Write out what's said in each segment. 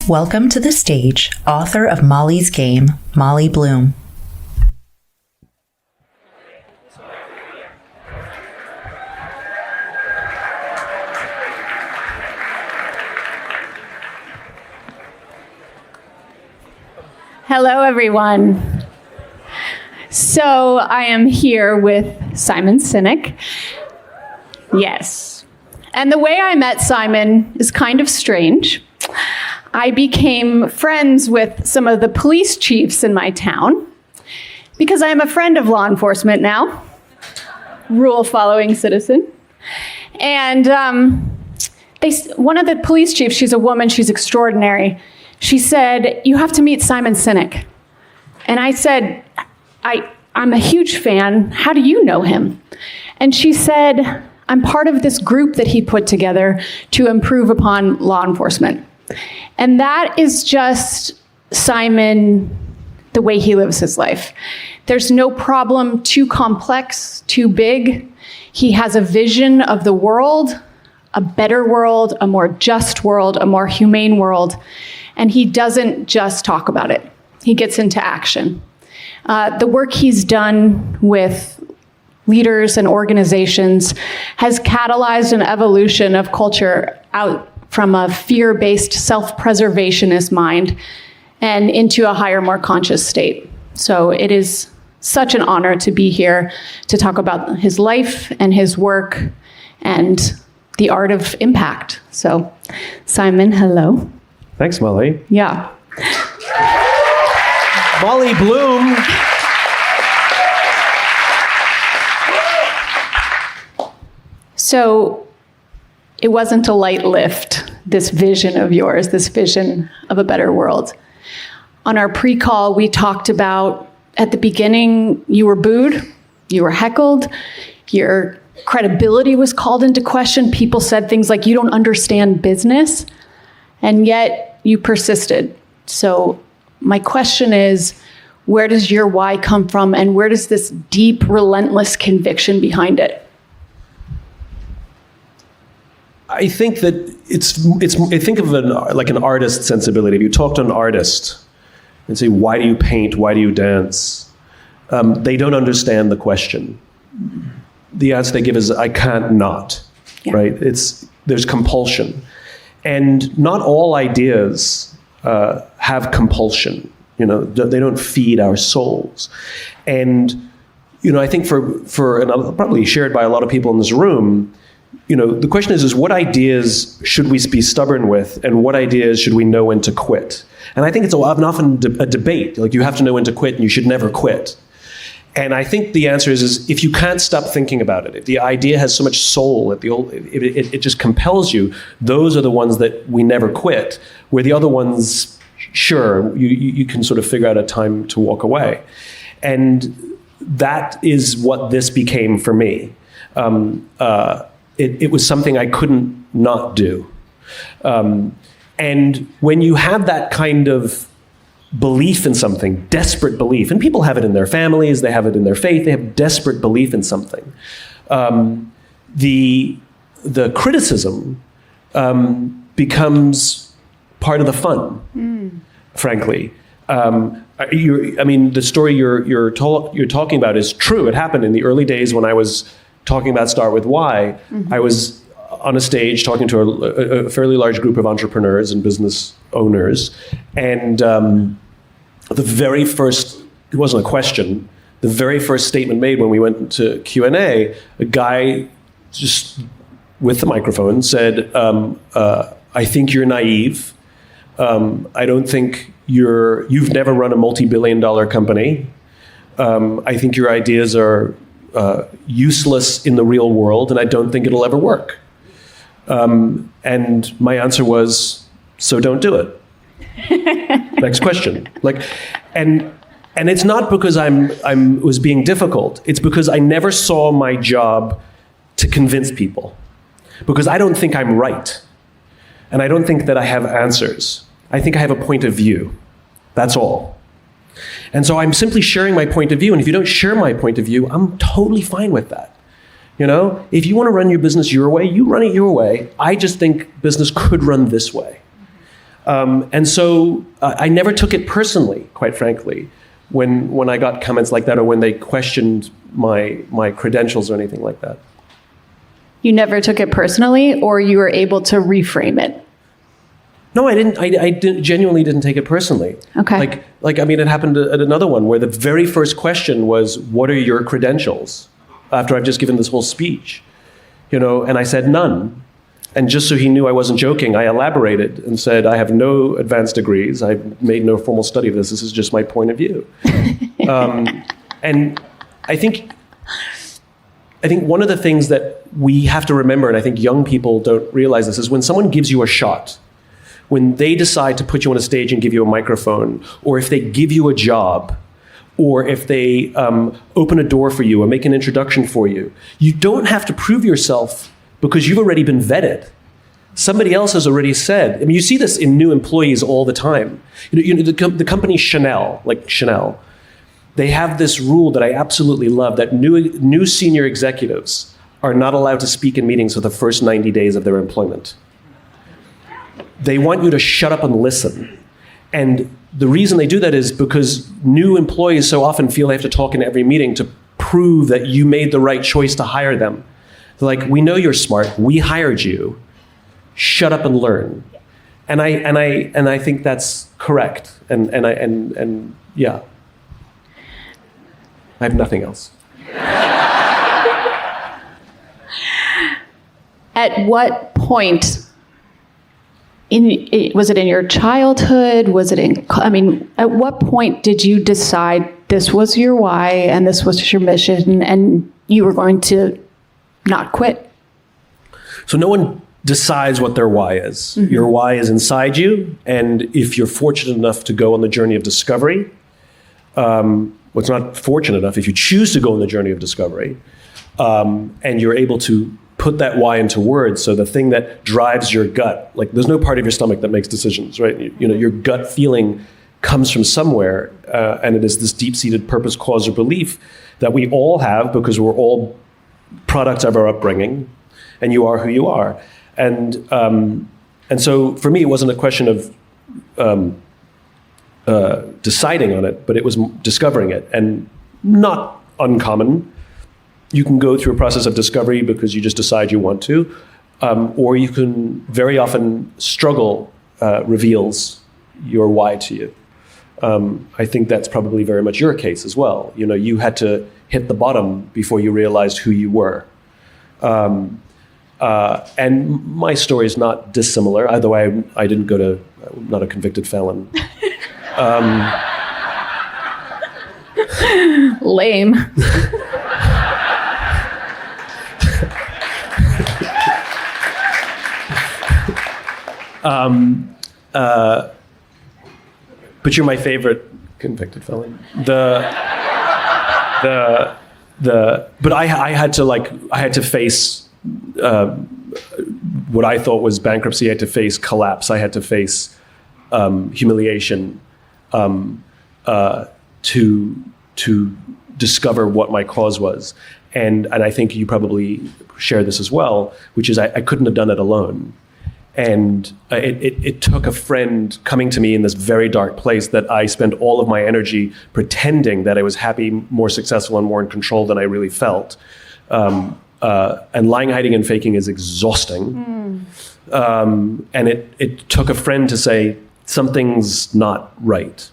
Welcome to the stage, author of Molly's Game, Molly Bloom. Hello, everyone. So I am here with Simon Sinek. Yes. And the way I met Simon is kind of strange. I became friends with some of the police chiefs in my town because I am a friend of law enforcement now, rule-following citizen. And one of the police chiefs, she's a woman, she's extraordinary. She said, "You have to meet Simon Sinek." And I said, I'm a huge fan. How do you know him? And she said, "I'm part of this group that he put together to improve upon law enforcement." And that is just Simon, the way he lives his life. There's no problem too complex, too big. He has a vision of the world, a better world, a more just world, a more humane world. And he doesn't just talk about it. He gets into action. The work he's done with leaders and organizations has catalyzed an evolution of culture out from a fear-based self-preservationist mind and into a higher, more conscious state. So it is such an honor to be here to talk about his life and his work and the art of impact. So, Simon, hello. Thanks, Molly. Yeah. Molly Bloom. So it wasn't a light lift, this vision of yours, this vision of a better world. On our pre-call, we talked about, at the beginning, you were booed, you were heckled, your credibility was called into question. People said things like, "You don't understand business," and yet you persisted. So my question is, where does your why come from, and where does this deep, relentless conviction behind it? I think that I think of like an artist sensibility. If you talk to an artist and say, "Why do you paint? Why do you dance?" They don't understand the question. The answer they give is, "I can't not," yeah. Right? There's compulsion. And not all ideas have compulsion. They don't feed our souls. And, I think and probably shared by a lot of people in this room, the question is what ideas should we be stubborn with, and what ideas should we know when to quit? And I think it's often a debate. Like, you have to know when to quit, and you should never quit. And I think the answer is if you can't stop thinking about it, if the idea has so much soul, it just compels you, those are the ones that we never quit, where the other ones, sure, you can sort of figure out a time to walk away. And that is what this became for me. It was something I couldn't not do. And when you have that kind of belief in something, desperate belief, and people have it in their families, they have it in their faith, they have desperate belief in something. The criticism becomes part of the fun, frankly. The story you're talking about is true. It happened in the early days when I was talking about Start With Why. Mm-hmm. I was on a stage talking to a fairly large group of entrepreneurs and business owners, and the very first, it wasn't a question, the very first statement made when we went to Q&A, a guy just with the microphone said, "I think you're naive. I don't think you've never run a multi-billion-dollar company. I think your ideas are useless in the real world, and I don't think it'll ever work." And my answer was, "So don't do it." Next question. And it's not because I was being difficult. It's because I never saw my job to convince people, because I don't think I'm right, and I don't think that I have answers. I think I have a point of view. That's all. And so I'm simply sharing my point of view. And if you don't share my point of view, I'm totally fine with that. If you want to run your business your way, you run it your way. I just think business could run this way. And so I never took it personally, quite frankly, when I got comments like that or when they questioned my credentials or anything like that. You never took it personally, or you were able to reframe it? No, I didn't. I genuinely didn't take it personally. Okay. Like I mean, it happened at another one where the very first question was, "What are your credentials?" After I've just given this whole speech, and I said none. And just so he knew I wasn't joking, I elaborated and said, "I have no advanced degrees. I've made no formal study of this. This is just my point of view." And I think one of the things that we have to remember, and I think young people don't realize this, is when someone gives you a shot, when they decide to put you on a stage and give you a microphone, or if they give you a job, or if they open a door for you or make an introduction for you, you don't have to prove yourself because you've already been vetted. Somebody else has already said. I mean, you see this in new employees all the time. The company Chanel, they have this rule that I absolutely love, that new senior executives are not allowed to speak in meetings for the first 90 days of their employment. They want you to shut up and listen. And the reason they do that is because new employees so often feel they have to talk in every meeting to prove that you made the right choice to hire them. They're like, "We know you're smart. We hired you. Shut up and learn." And I think that's correct. And yeah. I have nothing else. At what point was it in your childhood? At what point did you decide this was your why and this was your mission and you were going to not quit? So no one decides what their why is. Mm-hmm. Your why is inside you. And if you're fortunate enough to go on the journey of discovery, it's not fortunate enough, if you choose to go on the journey of discovery, and you're able to put that why into words, so the thing that drives your gut, like there's no part of your stomach that makes decisions, right? Your gut feeling comes from somewhere, and it is this deep-seated purpose, cause, or belief that we all have because we're all products of our upbringing, and you are who you are. And so for me, it wasn't a question of deciding on it, but it was discovering it. And not uncommon. You can go through a process of discovery because you just decide you want to, or you can very often struggle reveals your why to you. I think that's probably very much your case as well. You had to hit the bottom before you realized who you were. And my story is not dissimilar, although I didn't go to, I'm not a convicted felon. Lame. But you're my favorite convicted felon. But I had to face what I thought was bankruptcy. I had to face collapse. I had to face humiliation to discover what my cause was. And I think you probably share this as well, which is I couldn't have done it alone. And it took a friend coming to me in this very dark place that I spent all of my energy pretending that I was happy, more successful, and more in control than I really felt. And lying, hiding, and faking is exhausting. And it took a friend to say, something's not right.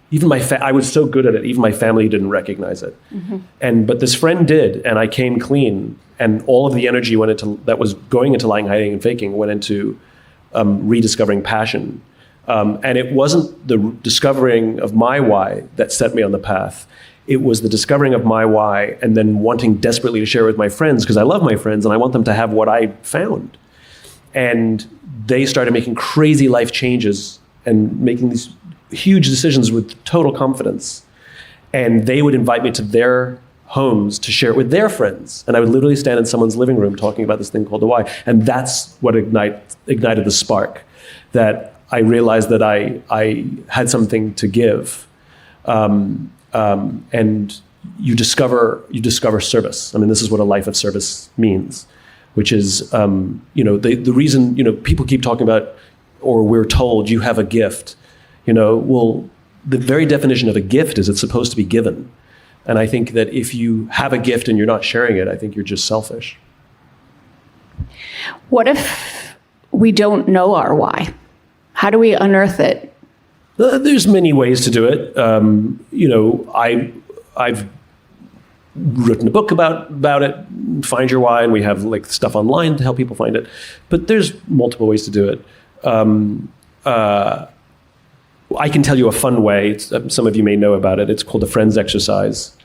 Even I was so good at it, even my family didn't recognize it. Mm-hmm. But this friend did, and I came clean. And all of the energy that was going into lying, hiding, and faking went into rediscovering passion. And it wasn't the discovering of my why that set me on the path. It was the discovering of my why and then wanting desperately to share it with my friends, because I love my friends and I want them to have what I found. And they started making crazy life changes and making these huge decisions with total confidence. And they would invite me to their homes to share it with their friends. And I would literally stand in someone's living room talking about this thing called the why. And that's what ignited the spark, that I realized that I had something to give. And you discover service. I mean, this is what a life of service means, which is, the reason, people keep talking about or we're told you have a gift. Well, the very definition of a gift is it's supposed to be given. And I think that if you have a gift and you're not sharing it, I think you're just selfish. What if we don't know our why? How do we unearth it? There's many ways to do it. I've written a book about it, Find Your Why, and we have like stuff online to help people find it. But there's multiple ways to do it. I can tell you a fun way. Some of you may know about it. It's called the Friends Exercise,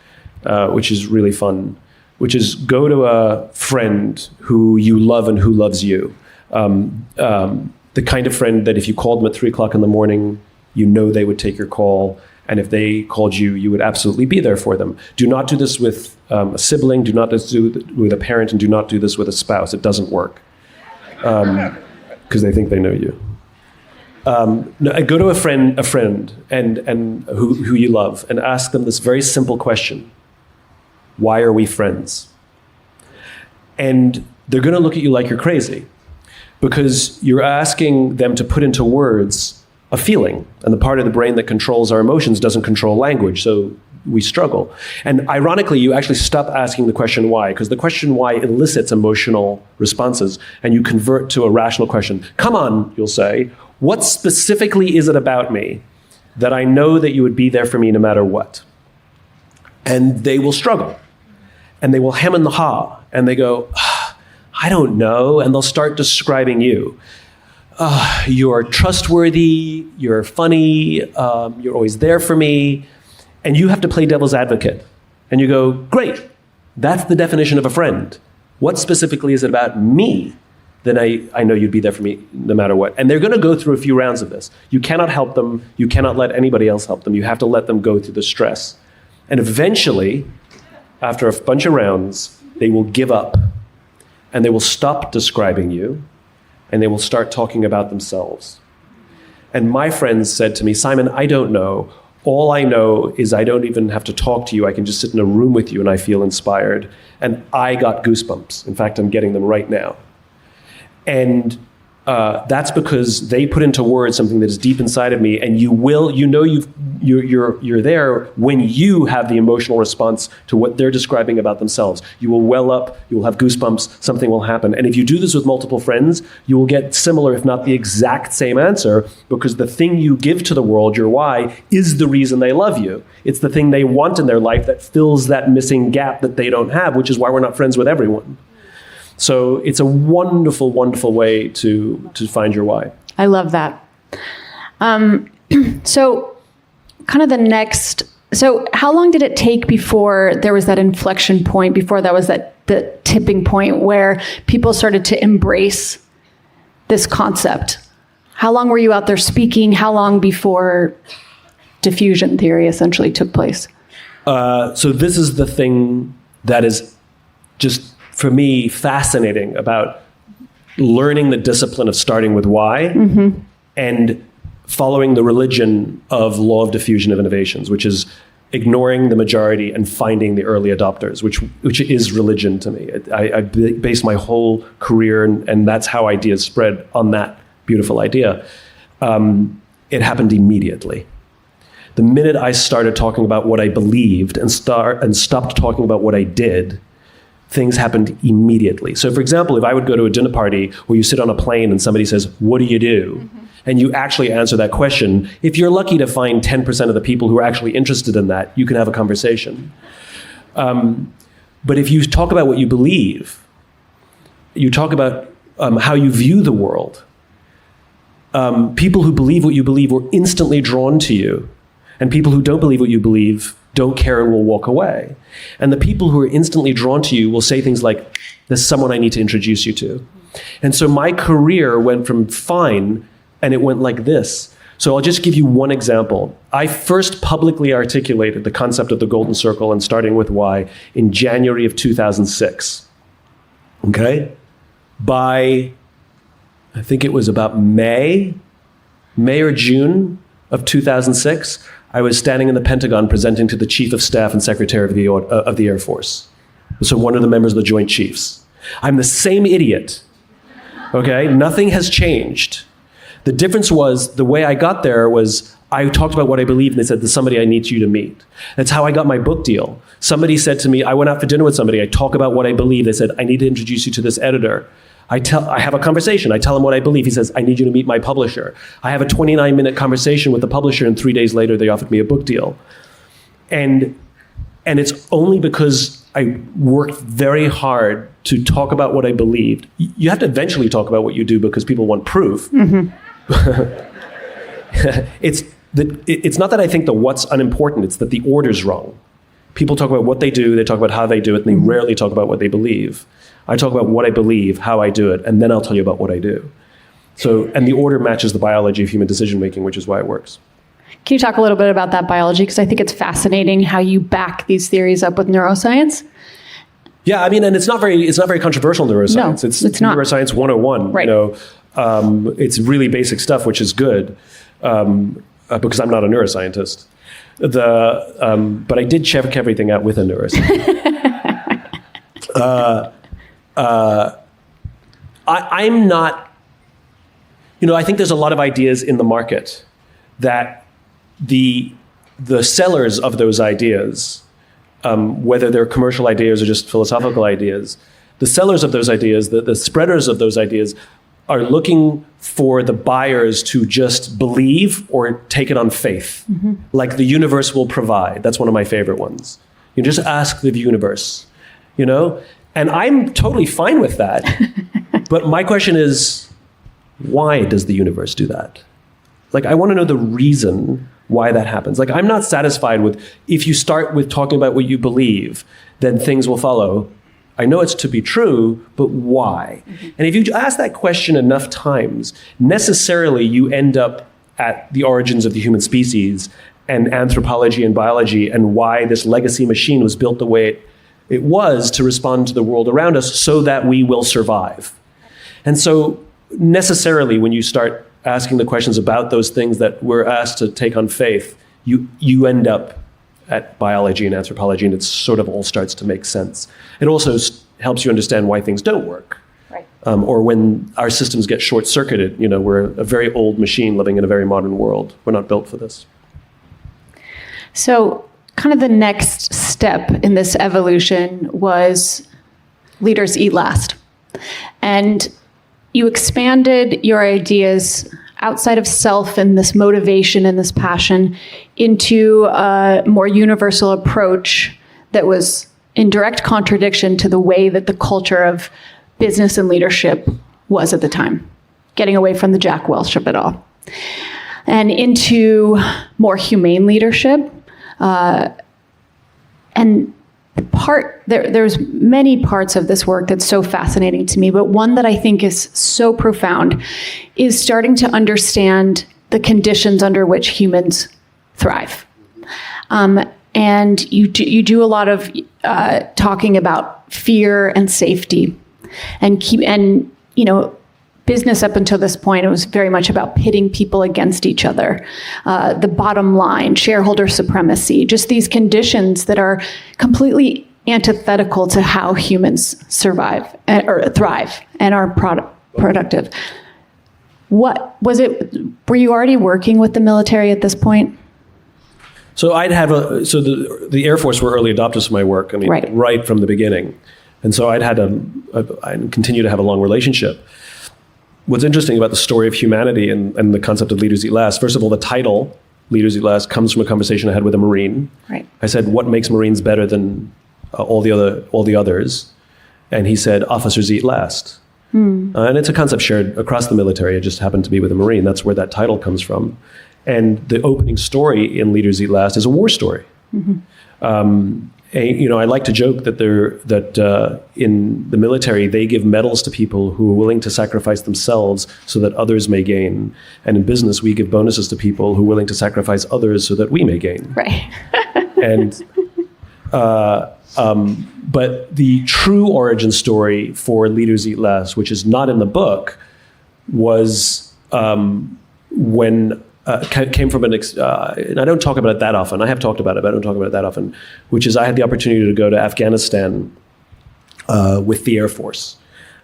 which is really fun, which is go to a friend who you love and who loves you. The kind of friend that if you called them at 3 o'clock in the morning, you know they would take your call. And if they called you, you would absolutely be there for them. Do not do this with a sibling. Do not do it with a parent, and do not do this with a spouse. It doesn't work because they think they know you. Go to a friend, and who you love, and ask them this very simple question: why are we friends? And they're going to look at you like you're crazy, because you're asking them to put into words a feeling, and the part of the brain that controls our emotions doesn't control language, so we struggle. And ironically, you actually stop asking the question why, because the question why elicits emotional responses, and you convert to a rational question. Come on, you'll say, what specifically is it about me that I know that you would be there for me no matter what? And they will struggle, and they will hem and haw, and they go, I don't know, and they'll start describing you. You're trustworthy, you're funny, you're always there for me, and you have to play devil's advocate. And you go, great, that's the definition of a friend. What specifically is it about me that I know you'd be there for me no matter what? And they're going to go through a few rounds of this. You cannot help them, you cannot let anybody else help them, you have to let them go through the stress. And eventually, after a bunch of rounds, they will give up, and they will stop describing you, and they will start talking about themselves. And my friends said to me, Simon, I don't know. All I know is I don't even have to talk to you. I can just sit in a room with you and I feel inspired. And I got goosebumps. In fact, I'm getting them right now. And that's because they put into words something that is deep inside of me, and you're there when you have the emotional response to what they're describing about themselves. You will well up, you will have goosebumps, something will happen. And if you do this with multiple friends, you will get similar, if not the exact same answer, because the thing you give to the world, your why, is the reason they love you. It's the thing they want in their life that fills that missing gap that they don't have, which is why we're not friends with everyone. So it's a wonderful, wonderful way to find your why. I love that. So how long did it take before there was that inflection point, before that was the tipping point where people started to embrace this concept? How long were you out there speaking? How long before diffusion theory essentially took place? So this is the thing that is just, for me, fascinating about learning the discipline of starting with why and following the religion of law of diffusion of innovations, which is ignoring the majority and finding the early adopters, which is religion to me. I base my whole career, and that's how ideas spread, on that beautiful idea. It happened immediately. The minute I started talking about what I believed and stopped talking about what I did, things happened immediately. So for example, if I would go to a dinner party where you sit on a plane and somebody says, what do you do? And you actually answer that question, if you're lucky to find 10% of the people who are actually interested in that, you can have a conversation. But if you talk about what you believe, you talk about how you view the world, people who believe what you believe were instantly drawn to you. And people who don't believe what you believe don't care and will walk away. And the people who are instantly drawn to you will say things like, there's someone I need to introduce you to. And so my career went from fine, and it went like this. So I'll just give you one example. I first publicly articulated the concept of the golden circle and starting with why in January of 2006. Okay? By, I think it was about May or June of 2006, I was standing in the Pentagon presenting to the Chief of Staff and Secretary of the Air Force. So one of the members of the Joint Chiefs. I'm the same idiot. Okay? Nothing has changed. The difference was the way I got there was I talked about what I believed, and they said, there's somebody I need you to meet. That's how I got my book deal. Somebody said to me, I went out for dinner with somebody. I talk about what I believe. They said, I need to introduce you to this editor. I have a conversation. I tell him what I believe. He says, I need you to meet my publisher. I have a 29-minute conversation with the publisher, and 3 days later, they offered me a book deal. And it's only because I worked very hard to talk about what I believed. You have to eventually talk about what you do because people want proof. It's not that I think the what's unimportant, it's that the order's wrong. People talk about what they do, they talk about how they do it, and they rarely talk about what they believe. I talk about what I believe, how I do it, and then I'll tell you about what I do. And the order matches the biology of human decision-making, which is why it works. Can you talk a little bit about that biology? Because I think it's fascinating how you back these theories up with neuroscience. Yeah, I mean, and it's not very controversial neuroscience. No, it's not. Neuroscience 101. Right. It's really basic stuff, which is good, because I'm not a neuroscientist. But I did check everything out with a neuroscientist. I'm not. I think there's a lot of ideas in the market that the sellers of those ideas, whether they're commercial ideas or just philosophical ideas, the sellers of those ideas, the spreaders of those ideas, are looking for the buyers to just believe or take it on faith. Like the universe will provide. That's one of my favorite ones. You just ask the universe, And I'm totally fine with that. But my question is, why does the universe do that? Like, I want to know the reason why that happens. Like, I'm not satisfied with, if you start with talking about what you believe, then things will follow. I know it's to be true, but why? And if you ask that question enough times, necessarily you end up at the origins of the human species and anthropology and biology and why this legacy machine was built the way it was to respond to the world around us so that we will survive. And so necessarily when you start asking the questions about those things that we're asked to take on faith, you end up at biology and anthropology, and it sort of all starts to make sense. It also helps you understand why things don't work. Right. Or when our systems get short-circuited, we're a very old machine living in a very modern world. We're not built for this. So kind of the next step in this evolution was leaders eat last. And you expanded your ideas outside of self and this motivation and this passion into a more universal approach that was in direct contradiction to the way that the culture of business and leadership was at the time, getting away from the Jack Welch of it all, and into more humane leadership. And there's many parts of this work that's so fascinating to me, but one that I think is so profound is starting to understand the conditions under which humans thrive. And you do a lot of talking about fear and safety, and business up until this point, it was very much about pitting people against each other. The bottom line, shareholder supremacy, just these conditions that are completely antithetical to how humans survive or thrive and are productive. What was it? Were you already working with the military at this point? So the Air Force were early adopters of my work. I mean, right from the beginning, and so I continue to have a long relationship. What's interesting about the story of humanity and the concept of Leaders Eat Last, first of all, the title, Leaders Eat Last, comes from a conversation I had with a Marine. Right. I said, what makes Marines better than all the others? And he said, officers eat last. And it's a concept shared across the military. It just happened to be with a Marine. That's where that title comes from. And the opening story in Leaders Eat Last is a war story. I like to joke that in the military, they give medals to people who are willing to sacrifice themselves so that others may gain. And in business, we give bonuses to people who are willing to sacrifice others so that we may gain. Right. But the true origin story for Leaders Eat Last, which is not in the book, was when came from and I don't talk about it that often. I have talked about it, but I don't talk about it that often, which is I had the opportunity to go to Afghanistan with the Air Force.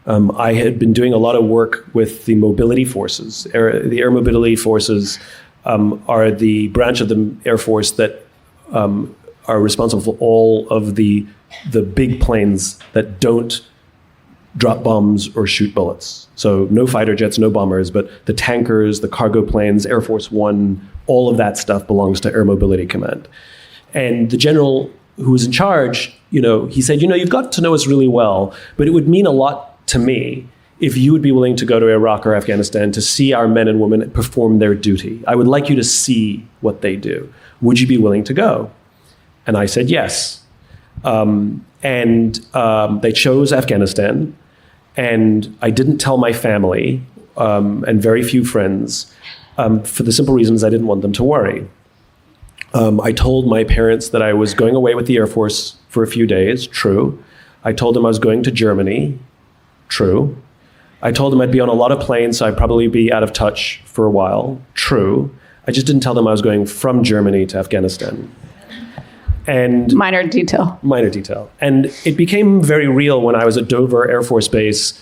I had been doing a lot of work with the mobility forces. The air mobility forces are the branch of the Air Force that are responsible for all of the big planes that don't drop bombs or shoot bullets. So no fighter jets, no bombers, but the tankers, the cargo planes, Air Force One, all of that stuff belongs to Air Mobility Command. And the general who was in charge, he said, you've got to know us really well, but it would mean a lot to me if you would be willing to go to Iraq or Afghanistan to see our men and women perform their duty. I would like you to see what they do. Would you be willing to go? And I said yes. They chose Afghanistan. And I didn't tell my family and very few friends for the simple reasons I didn't want them to worry. I told my parents that I was going away with the Air Force for a few days, true. I told them I was going to Germany, true. I told them I'd be on a lot of planes, so I'd probably be out of touch for a while, true. I just didn't tell them I was going from Germany to Afghanistan. And minor detail. And it became very real when I was at Dover Air Force Base,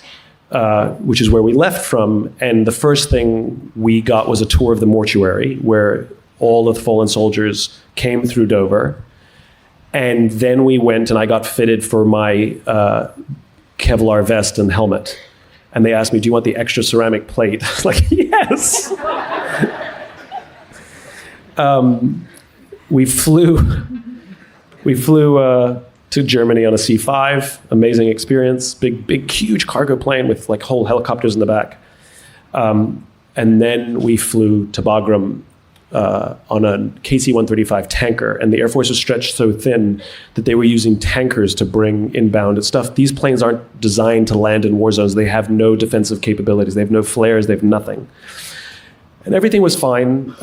which is where we left from. And the first thing we got was a tour of the mortuary, where all of the fallen soldiers came through Dover. And then we went and I got fitted for my Kevlar vest and helmet. And they asked me, do you want the extra ceramic plate? I was like, yes. We flew to Germany on a C-5, amazing experience, big, huge cargo plane with like whole helicopters in the back. And then we flew to Bagram on a KC-135 tanker, and the Air Force was stretched so thin that they were using tankers to bring inbound stuff. These planes aren't designed to land in war zones. They have no defensive capabilities. They have no flares. They have nothing. And everything was fine.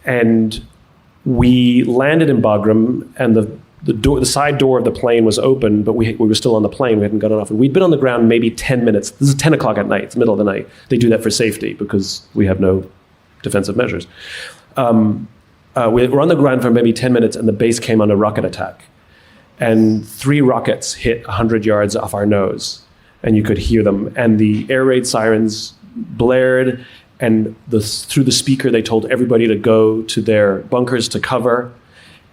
And we landed in Bagram, and the side door of the plane was open, but we were still on the plane. We hadn't gotten off. And we'd been on the ground maybe 10 minutes. This is 10 o'clock at night. It's the middle of the night. They do that for safety because we have no defensive measures. We were on the ground for maybe 10 minutes, and the base came under rocket attack. And 3 rockets hit 100 yards off our nose, and you could hear them. And the air raid sirens blared, and through the speaker, they told everybody to go to their bunkers to cover.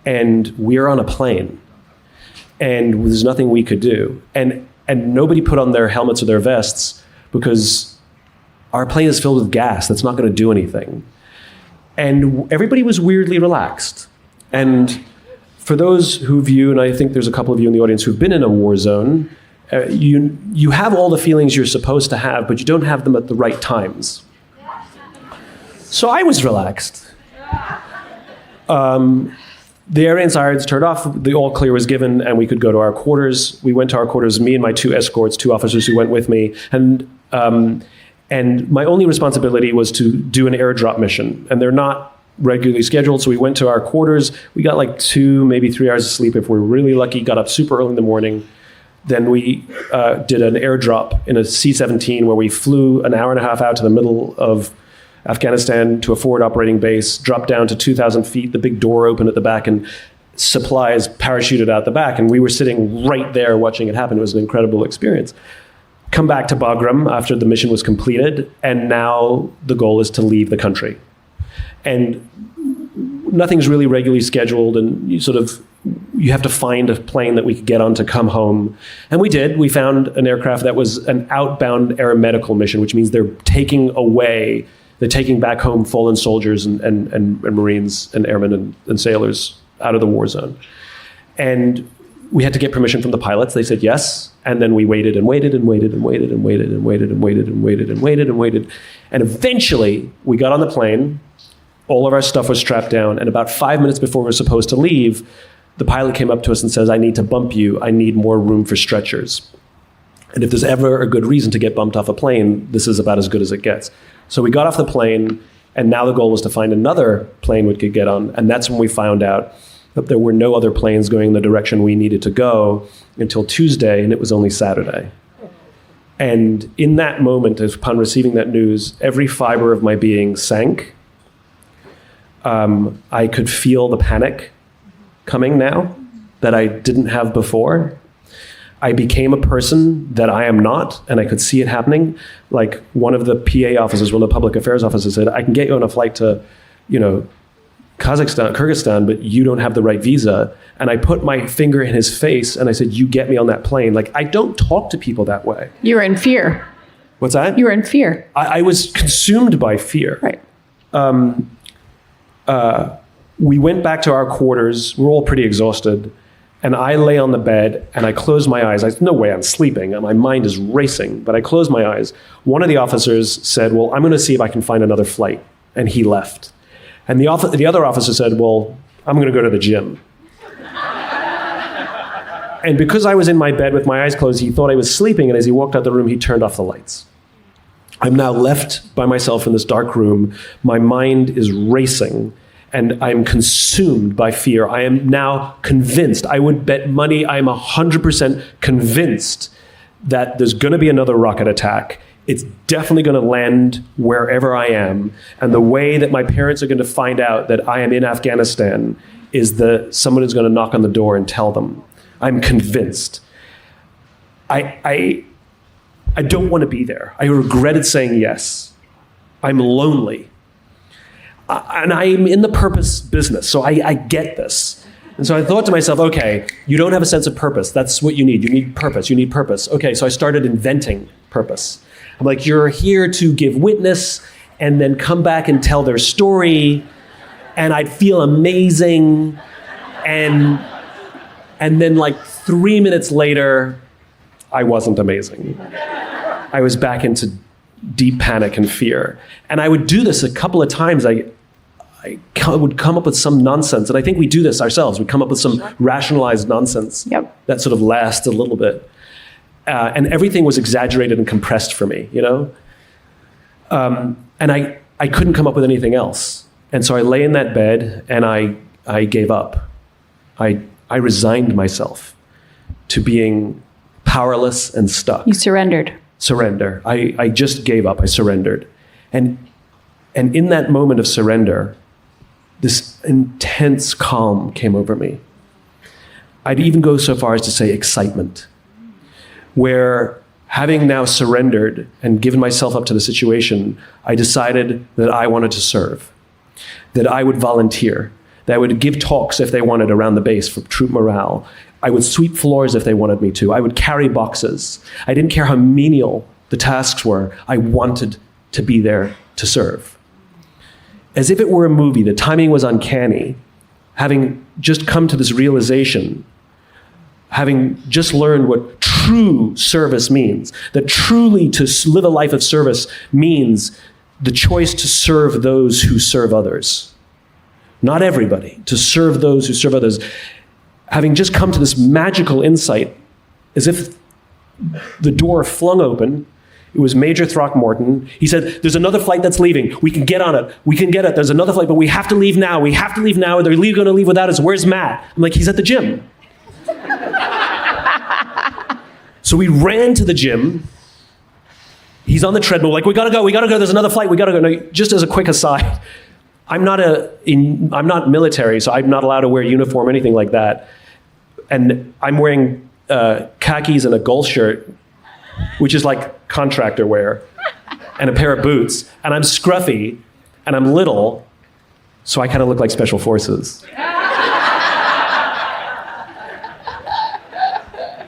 And we're on a plane. And there's nothing we could do. And nobody put on their helmets or their vests because our plane is filled with gas that's not going to do anything. And everybody was weirdly relaxed. And for those who view, and I think there's a couple of you in the audience who've been in a war zone, you have all the feelings you're supposed to have, but you don't have them at the right times. So I was relaxed. The air raid sirens turned off, the all clear was given, and we could go to our quarters. We went to our quarters, me and my 2 escorts, 2 officers who went with me. And my only responsibility was to do an airdrop mission. And they're not regularly scheduled, so we went to our quarters. We got like 2, maybe 3 hours of sleep if we were really lucky, got up super early in the morning. Then we did an airdrop in a C-17 where we flew an hour and a half out to the middle of Afghanistan to a forward operating base, dropped down to 2,000 feet, the big door opened at the back, and supplies parachuted out the back. And we were sitting right there watching it happen. It was an incredible experience. Come back to Bagram after the mission was completed, and now the goal is to leave the country. And nothing's really regularly scheduled, and you have to find a plane that we could get on to come home. And we did. We found an aircraft that was an outbound aeromedical mission, which means they're taking back home fallen soldiers and Marines and airmen and sailors out of the war zone. And we had to get permission from the pilots. They said yes. And then we waited and waited and waited and waited and waited and waited and waited and waited and waited and waited. And eventually we got on the plane. All of our stuff was strapped down. And about 5 minutes before we were supposed to leave, the pilot came up to us and says, I need to bump you. I need more room for stretchers. And if there's ever a good reason to get bumped off a plane, this is about as good as it gets. So we got off the plane, and now the goal was to find another plane we could get on. And that's when we found out that there were no other planes going in the direction we needed to go until Tuesday, and it was only Saturday. And in that moment, upon receiving that news, every fiber of my being sank. I could feel the panic coming now that I didn't have before. I became a person that I am not, and I could see it happening. Like one of the PA officers, one of the public affairs officers said, I can get you on a flight to, Kyrgyzstan, but you don't have the right visa. And I put my finger in his face and I said, you get me on that plane. Like, I don't talk to people that way. You were in fear. What's that? You were in fear. I was consumed by fear. Right. We went back to our quarters. We're all pretty exhausted. And I lay on the bed and I close my eyes. There's no way I'm sleeping. My mind is racing, but I close my eyes. One of the officers said, well, I'm going to see if I can find another flight. And he left. And the other officer said, well, I'm going to go to the gym. And because I was in my bed with my eyes closed, he thought I was sleeping. And as he walked out the room, he turned off the lights. I'm now left by myself in this dark room. My mind is racing. And I'm consumed by fear. I am now convinced. I would bet money I am 100% convinced that there's going to be another rocket attack. It's definitely going to land wherever I am. And the way that my parents are going to find out that I am in Afghanistan is that someone is going to knock on the door and tell them. I'm convinced. I don't want to be there. I regretted saying yes. I'm lonely. And I'm in the purpose business, so I get this. And so I thought to myself, okay, you don't have a sense of purpose. That's what you need. You need purpose. You need purpose. Okay, so I started inventing purpose. I'm like, you're here to give witness and then come back and tell their story, and I'd feel amazing. And then like 3 minutes later, I wasn't amazing. I was back into deep panic and fear. And I would do this a couple of times. I would come up with some nonsense. And I think we do this ourselves. We come up with some rationalized nonsense that sort of lasts a little bit. And everything was exaggerated and compressed for me, And I couldn't come up with anything else. And so I lay in that bed and I gave up. I resigned myself to being powerless and stuck. You surrendered. Surrender. I just gave up. I surrendered. And in that moment of surrender, this intense calm came over me. I'd even go so far as to say excitement, where having now surrendered and given myself up to the situation, I decided that I wanted to serve, that I would volunteer, that I would give talks if they wanted around the base for troop morale. I would sweep floors if they wanted me to. I would carry boxes. I didn't care how menial the tasks were. I wanted to be there to serve. As if it were a movie, the timing was uncanny. Having just come to this realization, having just learned what true service means, that truly to live a life of service means the choice to serve those who serve others. Not everybody, to serve those who serve others. Having just come to this magical insight, as if the door flung open, it was Major Throckmorton. He said, there's another flight that's leaving. We can get on it. We can get it. There's another flight, but we have to leave now. We have to leave now. They're going to leave without us. Where's Matt? I'm like, he's at the gym. So we ran to the gym. He's on the treadmill, like, we gotta go. There's another flight. We gotta go. Now, just as a quick aside, I'm not military, so I'm not allowed to wear a uniform, anything like that. And I'm wearing khakis and a golf shirt, which is like contractor wear, and a pair of boots. And I'm scruffy, and I'm little, so I kind of look like Special Forces.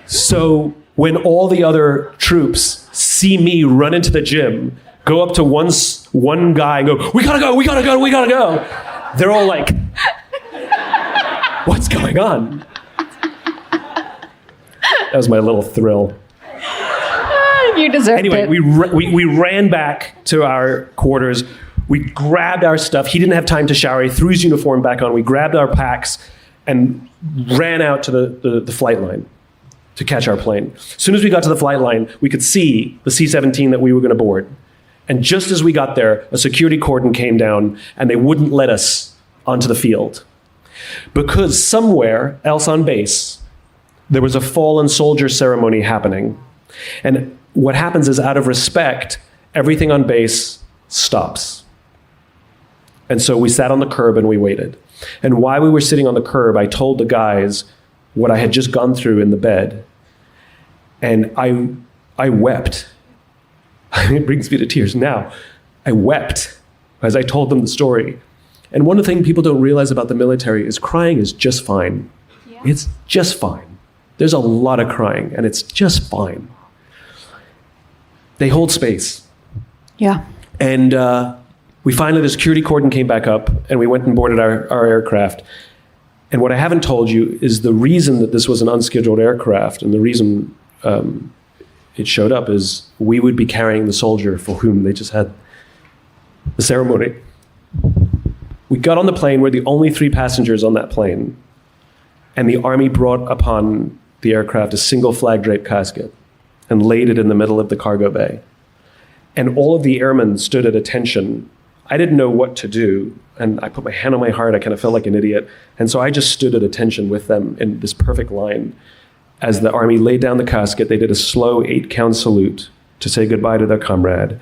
So when all the other troops see me run into the gym, go up to one guy and go, we gotta go. They're all like, what's going on? That was my little thrill. You deserved anyway, it. we ran back to our quarters. We grabbed our stuff. He didn't have time to shower. He threw his uniform back on. We grabbed our packs and ran out to the flight line to catch our plane. As soon as we got to the flight line, we could see the C-17 that we were going to board. And just as we got there, a security cordon came down, and they wouldn't let us onto the field. Because somewhere else on base, there was a fallen soldier ceremony happening. And what happens is, out of respect, everything on base stops. And so we sat on the curb and we waited. And while we were sitting on the curb, I told the guys what I had just gone through in the bed. And I wept. It brings me to tears now. I wept as I told them the story. And one of the things people don't realize about the military is crying is just fine. Yeah. It's just fine. There's a lot of crying, and it's just fine. They hold space. Yeah. And the security cordon came back up, and we went and boarded our aircraft. And what I haven't told you is the reason that this was an unscheduled aircraft, and the reason it showed up is we would be carrying the soldier for whom they just had the ceremony. We got on the plane. We're the only 3 passengers on that plane. And the Army brought upon the aircraft a single flag draped casket and laid it in the middle of the cargo bay. And all of the airmen stood at attention. I didn't know what to do. And I put my hand on my heart. I kind of felt like an idiot. And so I just stood at attention with them in this perfect line. As the Army laid down the casket, they did a slow 8-count salute to say goodbye to their comrade.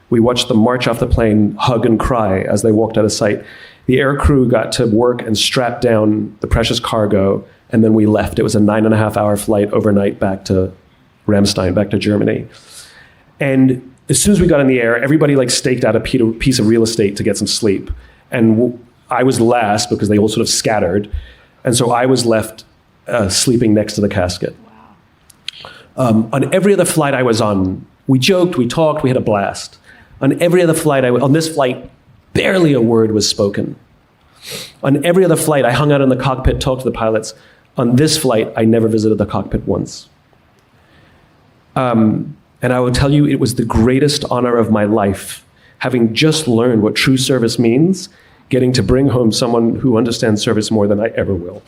We watched them march off the plane, hug and cry as they walked out of sight. The air crew got to work and strap down the precious cargo, and then we left. It was a 9.5-hour flight overnight back to Ramstein, back to Germany. And as soon as we got in the air, everybody staked out a piece of real estate to get some sleep. And I was last because they all sort of scattered. And so I was left sleeping next to the casket. Wow. On every other flight I was on, we joked, we talked, we had a blast. On every other flight, on this flight, barely a word was spoken. On every other flight, I hung out in the cockpit, talked to the pilots. On this flight, I never visited the cockpit once. And I will tell you, it was the greatest honor of my life, having just learned what true service means, getting to bring home someone who understands service more than I ever will.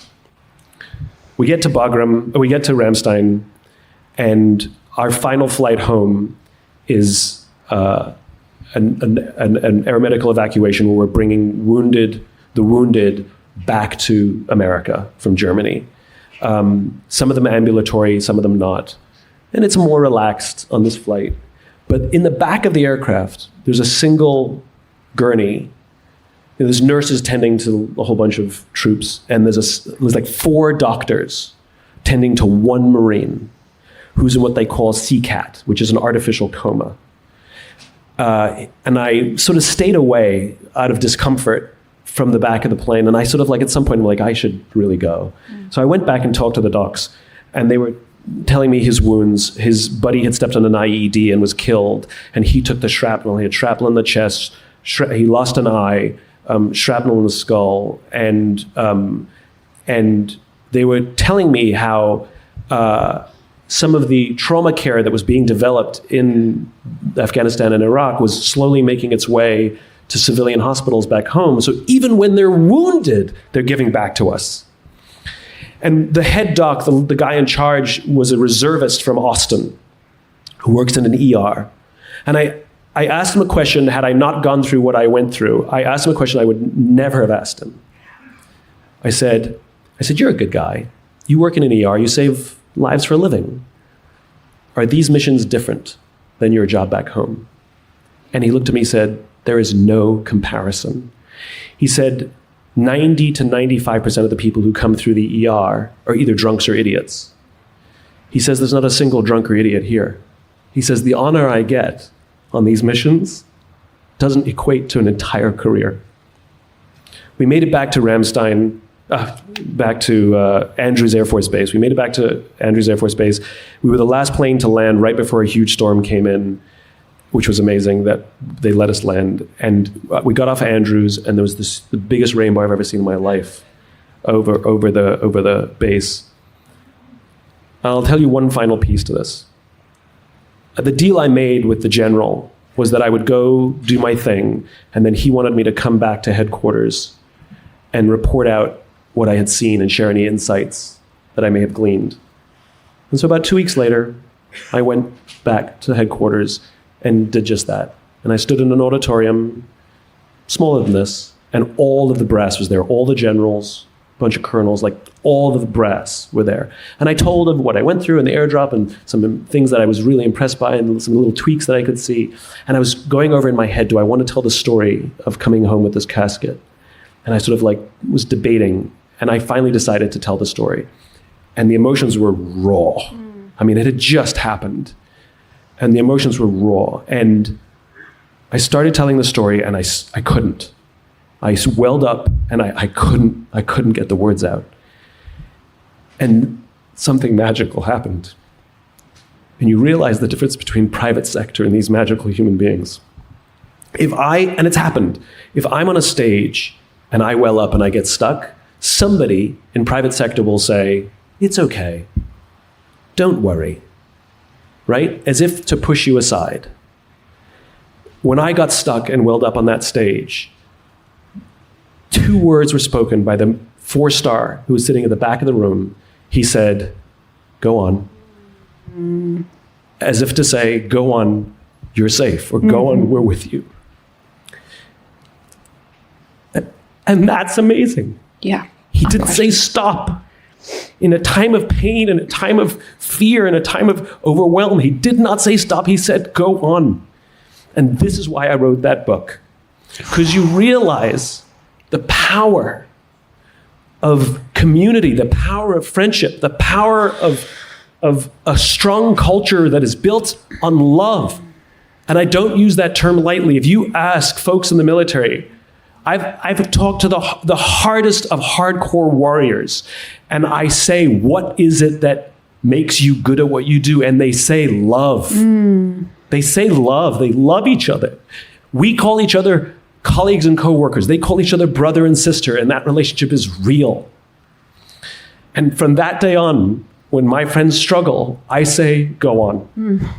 We get to Ramstein, and our final flight home is an aeromedical evacuation where we're bringing the wounded back to America from Germany. Some of them ambulatory, some of them not. And it's more relaxed on this flight. But in the back of the aircraft, there's a single gurney. There's nurses tending to a whole bunch of troops, and there's 4 doctors tending to one Marine who's in what they call CCAT, which is an artificial coma. And I sort of stayed away out of discomfort from the back of the plane, and I sort of at some point, I should really go. So I went back and talked to the docs, and they were telling me his wounds. His buddy had stepped on an IED and was killed, and he took the shrapnel. He had shrapnel in the chest, he lost an eye, shrapnel in the skull, and they were telling me how some of the trauma care that was being developed in Afghanistan and Iraq was slowly making its way to civilian hospitals back home. So even when they're wounded, they're giving back to us. And the head doc, the guy in charge, was a reservist from Austin who works in an ER. And I asked him a question, had I not gone through what I went through, I asked him a question I would never have asked him. I said, you're a good guy. You work in an ER, you save lives for a living. Are these missions different than your job back home? And he looked at me and said, there is no comparison. He said, 90 to 95% of the people who come through the ER are either drunks or idiots. He says, there's not a single drunk or idiot here. He says, the honor I get on these missions doesn't equate to an entire career. We made it back to Ramstein, back to Andrews Air Force Base. We made it back to Andrews Air Force Base. We were the last plane to land right before a huge storm came in, which was amazing that they let us land. And we got off Andrews, and there was the biggest rainbow I've ever seen in my life over the base. I'll tell you one final piece to this. The deal I made with the general was that I would go do my thing, and then he wanted me to come back to headquarters and report out what I had seen and share any insights that I may have gleaned. And so about 2 weeks later, I went back to headquarters and did just that. And I stood in an auditorium smaller than this, and all of the brass was there, all the generals, a bunch of colonels, all of the brass were there. And I told them what I went through in the airdrop and some things that I was really impressed by and some little tweaks that I could see. And I was going over in my head, do I want to tell the story of coming home with this casket? And I sort of was debating, and I finally decided to tell the story. And the emotions were raw. I mean, it had just happened. And the emotions were raw. And I started telling the story, and I couldn't. I welled up, and I couldn't get the words out. And something magical happened. And you realize the difference between private sector and these magical human beings. And it's happened, if I'm on a stage and I well up and I get stuck, somebody in private sector will say, it's okay, don't worry, right? As if to push you aside. When I got stuck and welled up on that stage, 2 words were spoken by the 4-star who was sitting at the back of the room. He said, go on. As if to say, go on, you're safe, or go on, we're with you. And that's amazing. Yeah. He didn't say stop. In a time of pain, in a time of fear, in a time of overwhelm, he did not say stop. He said, go on. And this is why I wrote that book. Because you realize the power of community, the power of friendship, the power of a strong culture that is built on love. And I don't use that term lightly. If you ask folks in the military, I've talked to the hardest of hardcore warriors, and I say, what is it that makes you good at what you do? And they say love. They say love. They love each other. We call each other colleagues and coworkers. They call each other brother and sister, and that relationship is real. And from that day on, when my friends struggle, I say, go on.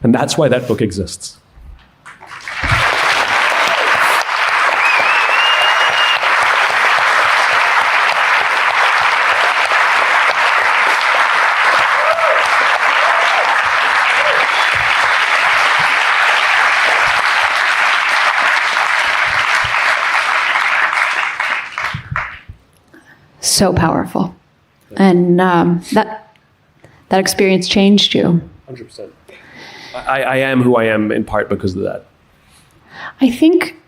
And that's why that book exists. So powerful. And that experience changed you. 100%. I am who I am in part because of that. I think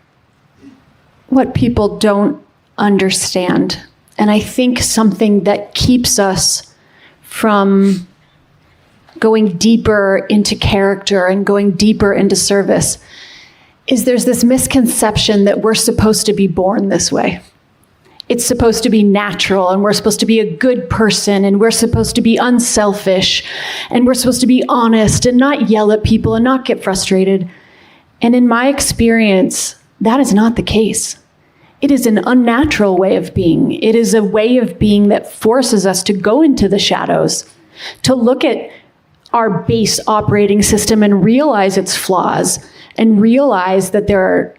what people don't understand, and I think something that keeps us from going deeper into character and going deeper into service, is there's this misconception that we're supposed to be born this way. It's supposed to be natural, and we're supposed to be a good person, and we're supposed to be unselfish, and we're supposed to be honest and not yell at people and not get frustrated. And in my experience, that is not the case. It is an unnatural way of being. It is a way of being that forces us to go into the shadows, to look at our base operating system and realize its flaws, and realize that there are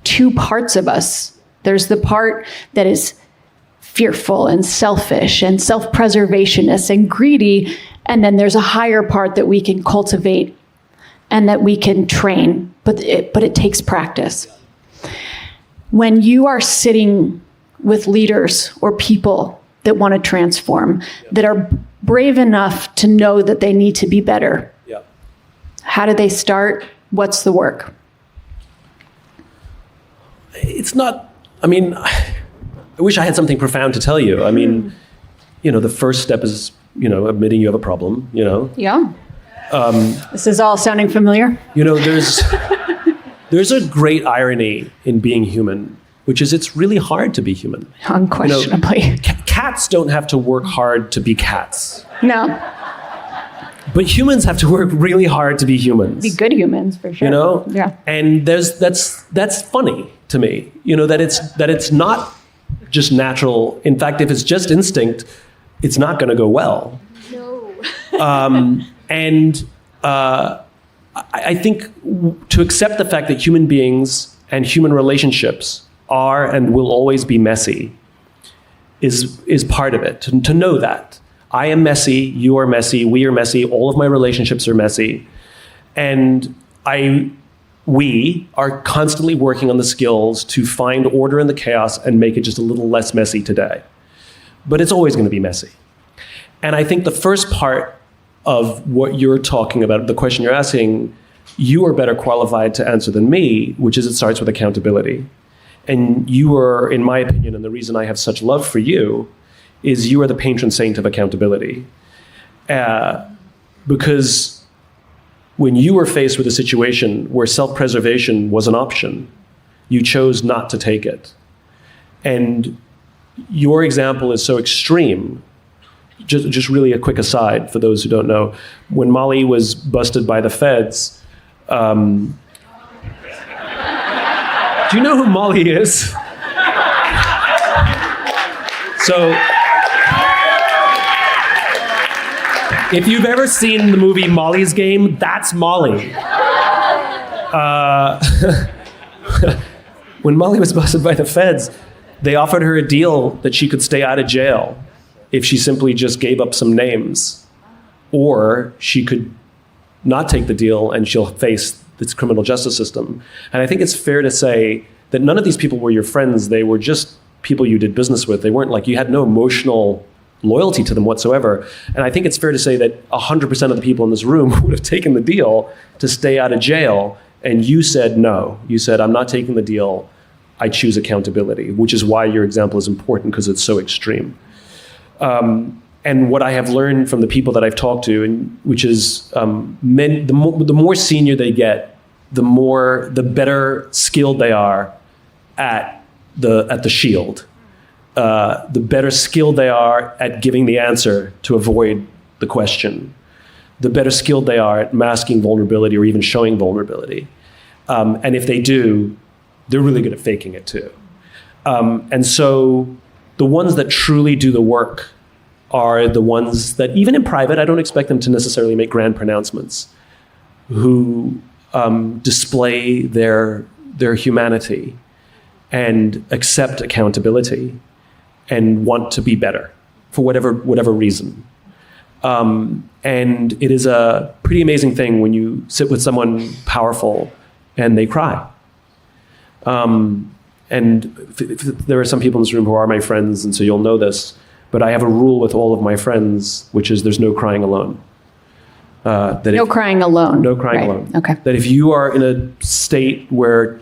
2 parts of us. There's the part that is fearful and selfish and self-preservationist and greedy, and then there's a higher part that we can cultivate and that we can train, but it takes practice. When you are sitting with leaders or people that want to transform, that are brave enough to know that they need to be better, how do they start? What's the work? It's not, I mean, I wish I had something profound to tell you. I mean, the first step is, admitting you have a problem, Yeah. This is all sounding familiar. There's a great irony in being human, which is it's really hard to be human. Unquestionably. Cats don't have to work hard to be cats. No. But humans have to work really hard to be humans. Be good humans, for sure. Yeah. And that's funny to me, that it's not just natural. In fact, if it's just instinct, it's not going to go well. No. I think to accept the fact that human beings and human relationships are and will always be messy is part of it. To know that. I am messy, you are messy, we are messy, all of my relationships are messy. And we are constantly working on the skills to find order in the chaos and make it just a little less messy today. But it's always going to be messy. And I think the first part of what you're talking about, the question you're asking, you are better qualified to answer than me, which is it starts with accountability. And you are, in my opinion, and the reason I have such love for you, is you are the patron saint of accountability. Because when you were faced with a situation where self-preservation was an option, you chose not to take it. And your example is so extreme. Just really a quick aside for those who don't know. When Molly was busted by the feds, do you know who Molly is? So, if you've ever seen the movie Molly's Game, that's Molly. When Molly was busted by the feds, they offered her a deal that she could stay out of jail if she simply just gave up some names. Or she could not take the deal and she'll face this criminal justice system. And I think it's fair to say that none of these people were your friends. They were just people you did business with. They weren't like, you had no emotional loyalty to them whatsoever. And I think it's fair to say that 100% of the people in this room would have taken the deal to stay out of jail. And you said no. You said, I'm not taking the deal. I choose accountability, which is why your example is important, because it's so extreme. And what I have learned from the people that I've talked to, and which is the more senior they get, the better skilled they are at the shield. The better skilled they are at giving the answer to avoid the question. The better skilled they are at masking vulnerability or even showing vulnerability. And if they do, they're really good at faking it too. And so the ones that truly do the work are the ones that, even in private, I don't expect them to necessarily make grand pronouncements, who display their humanity and accept accountability and want to be better for whatever reason. And it is a pretty amazing thing when you sit with someone powerful and they cry. And there are some people in this room who are my friends, and so you'll know this, but I have a rule with all of my friends, which is there's no crying alone. No crying alone. No crying alone. Okay. That if you are in a state where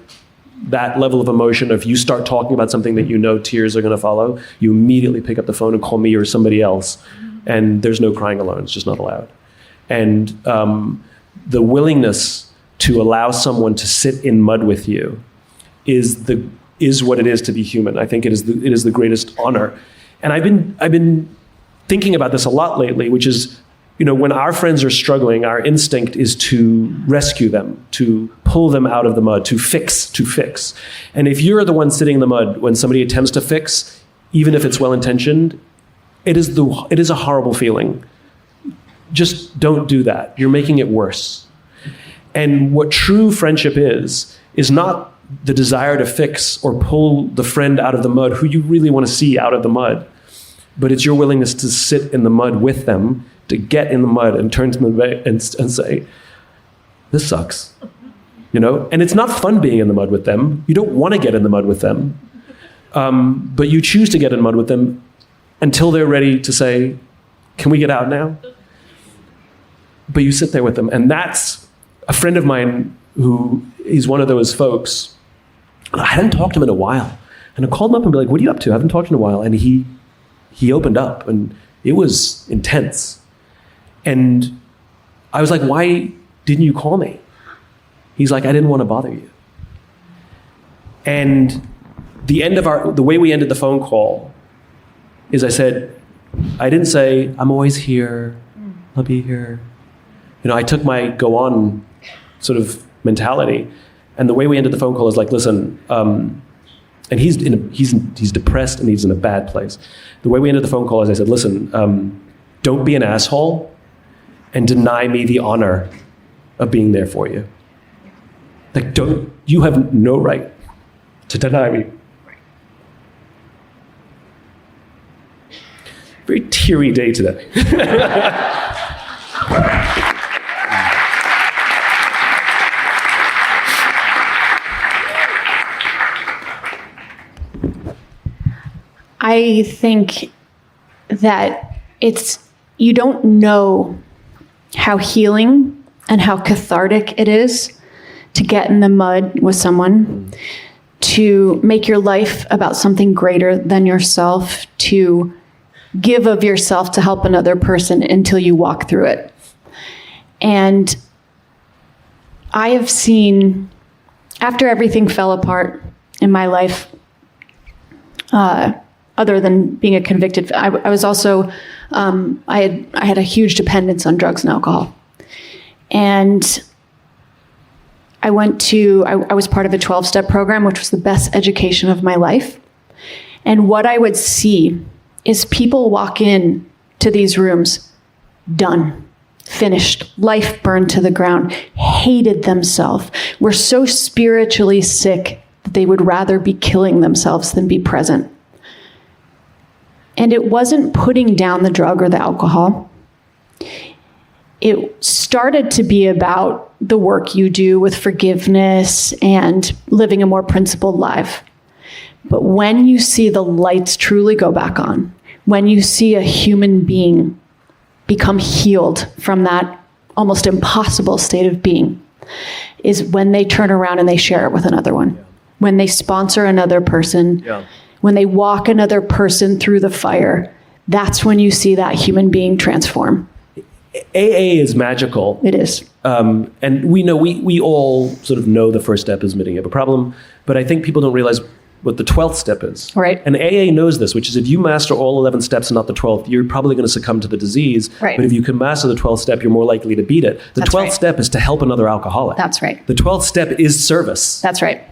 that level of emotion, if you start talking about something that you know tears are going to follow, you immediately pick up the phone and call me or somebody else. And there's no crying alone. It's just not allowed. And the willingness to allow someone to sit in mud with you is what it is to be human. I think it is the greatest honor. And I've been thinking about this a lot lately, which is, when our friends are struggling, our instinct is to rescue them, to pull them out of the mud, to fix. And if you're the one sitting in the mud when somebody attempts to fix, even if it's well-intentioned, it is a horrible feeling. Just don't do that. You're making it worse. And what true friendship is not the desire to fix or pull the friend out of the mud who you really want to see out of the mud, but it's your willingness to sit in the mud with them, to get in the mud and turn to them and say, this sucks. And it's not fun being in the mud with them. You don't want to get in the mud with them, but you choose to get in the mud with them until they're ready to say, can we get out now? But you sit there with them. And that's a friend of mine who is one of those folks. I hadn't talked to him in a while. And I called him up and be like, what are you up to? I haven't talked to him in a while. And he opened up, and it was intense. And I was like, why didn't you call me? He's like, I didn't want to bother you. And the way we ended the phone call is I didn't say, I'm always here, I'll be here. I took my go on sort of mentality. And the way we ended the phone call is like, listen, and he's depressed and he's in a bad place. The way we ended the phone call is I said, listen, don't be an asshole and deny me the honor of being there for you. Like, you have no right to deny me. Very teary day today. I think that you don't know how healing and how cathartic it is to get in the mud with someone, to make your life about something greater than yourself, to give of yourself to help another person until you walk through it. And I have seen, after everything fell apart in my life, other than being a convicted, I was also, I had a huge dependence on drugs and alcohol. And I was part of a 12-step program, which was the best education of my life. And what I would see is people walk in to these rooms, done, finished, life burned to the ground, hated themselves, were so spiritually sick that they would rather be killing themselves than be present. And it wasn't putting down the drug or the alcohol. It started to be about the work you do with forgiveness and living a more principled life. But when you see the lights truly go back on, when you see a human being become healed from that almost impossible state of being, is when they turn around and they share it with another one. Yeah. When they sponsor another person, when they walk another person through the fire, that's when you see that human being transform. AA is magical. It is. And we know, we all sort of know the first step is admitting you have a problem, but I think people don't realize what the 12th step is. Right. And AA knows this, which is if you master all 11 steps and not the 12th, you're probably going to succumb to the disease. Right. But if you can master the 12th step, you're more likely to beat it. The 12th step is to help another alcoholic. That's right. The 12th step is service. That's right.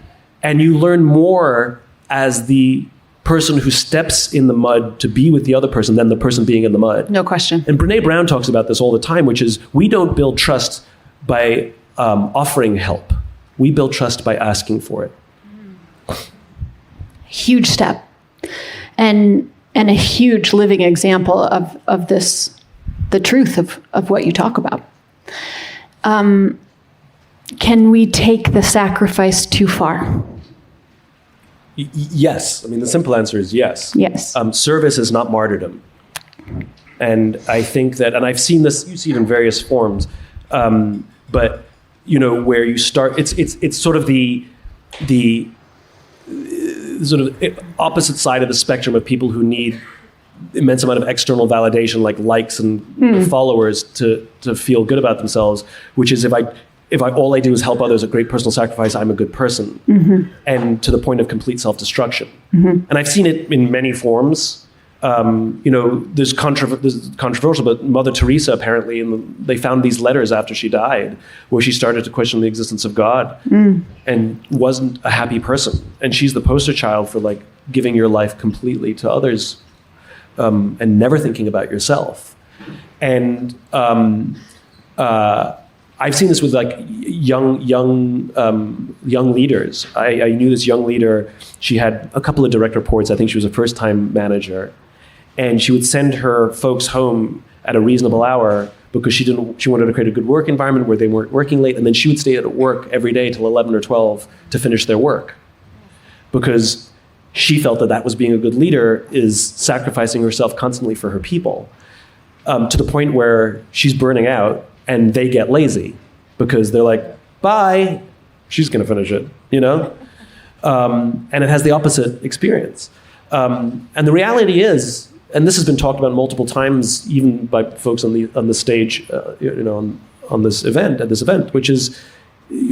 And you learn more as the person who steps in the mud to be with the other person than the person being in the mud. No question. And Brene Brown talks about this all the time, which is we don't build trust by offering help. We build trust by asking for it. Huge step. And a huge living example of this, the truth of what you talk about. Can we take the sacrifice too far? Yes. I mean, the simple answer is yes. Yes. Service is not martyrdom. And I think that, and I've seen this, you see it in various forms, but, you know, where you start, it's sort of the sort of opposite side of the spectrum of people who need immense amount of external validation, like likes and followers to feel good about themselves, which is if I all I do is help others at great personal sacrifice, I'm a good person. And to the point of complete self-destruction. And I've seen it in many forms. You know, there's controversial, but Mother Teresa apparently, they found these letters after she died where she started to question the existence of God and wasn't a happy person. And she's the poster child for like giving your life completely to others and never thinking about yourself. And I've seen this with like young leaders. I knew this young leader. She had a couple of direct reports. I think she was a first-time manager, and she would send her folks home at a reasonable hour because she wanted to create a good work environment where they weren't working late, and then she would stay at work every day till 11 or 12 to finish their work, because she felt that was being a good leader, is sacrificing herself constantly for her people, to the point where she's burning out. And they get lazy because they're like, bye, she's going to finish it, you know? And it has the opposite experience. And the reality is, and this has been talked about multiple times, even by folks on the stage, you know, on this event, at this event, which is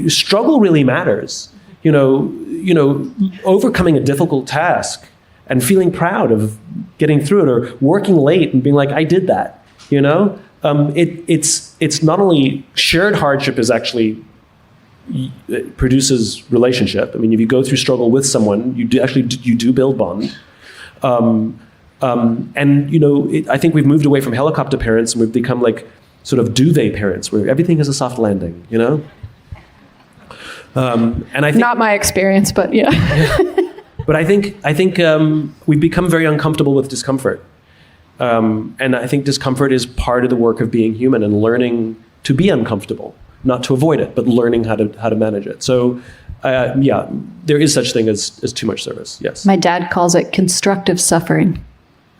struggle really matters. You know, overcoming a difficult task and feeling proud of getting through it, or working late and being like, I did that, you know? It's not only shared hardship is actually it produces relationship. I mean, if you go through struggle with someone, you do build bond. And you know, I think we've moved away from helicopter parents and we've become like sort of duvet parents, where everything is a soft landing. You know. And I think not my experience, but yeah. But I think we've become very uncomfortable with discomfort. And I think discomfort is part of the work of being human and learning to be uncomfortable, not to avoid it, but learning how to manage it. So, yeah, there is such thing as too much service. Yes. My dad calls it constructive suffering.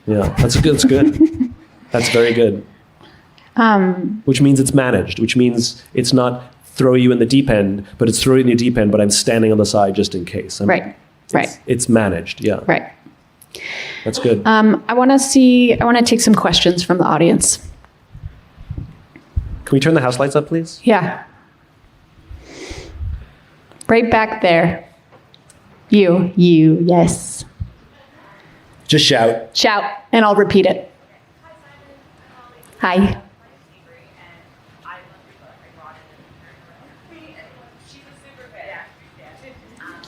Yeah, that's good. That's very good. Which means it's managed, which means it's not throw you in the deep end, but it's throw you in the deep end, but I'm standing on the side just in case. Right. It's managed. Yeah. Right. That's good. I want to take some questions from the audience. Can we turn the house lights up, please? Yeah. Right back there. You, yes. Just shout. Shout, and I'll repeat it. Hi.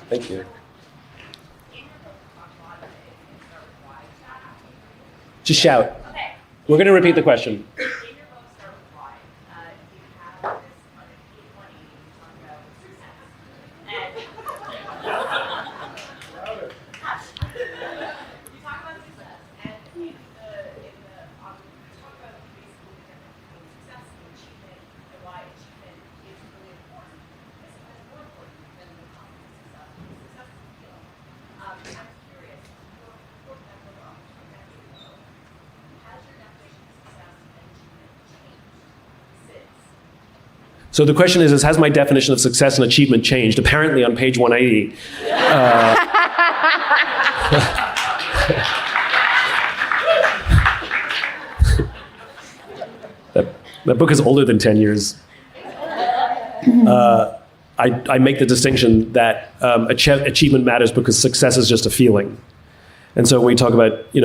Thank you. Just shout. We're going to repeat the question. So the question is, has my definition of success and achievement changed? Apparently on page 180. That book is older than 10 years. I make the distinction that achievement matters because success is just a feeling. And so when we talk about, you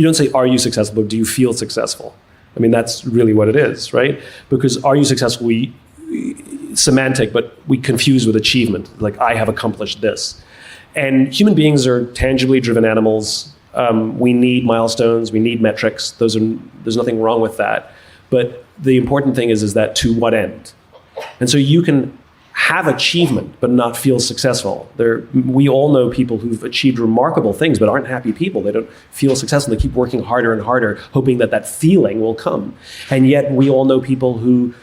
don't say, are you successful, but do you feel successful? I mean, that's really what it is, right? Because are you successful, semantic, but we confuse with achievement. Like, I have accomplished this. And human beings are tangibly driven animals. We need milestones, we need metrics. There's nothing wrong with that. But the important thing is that to what end? And so you can have achievement but not feel successful. We all know people who've achieved remarkable things but aren't happy people. They don't feel successful. They keep working harder and harder, hoping that feeling will come. And yet we all know people who,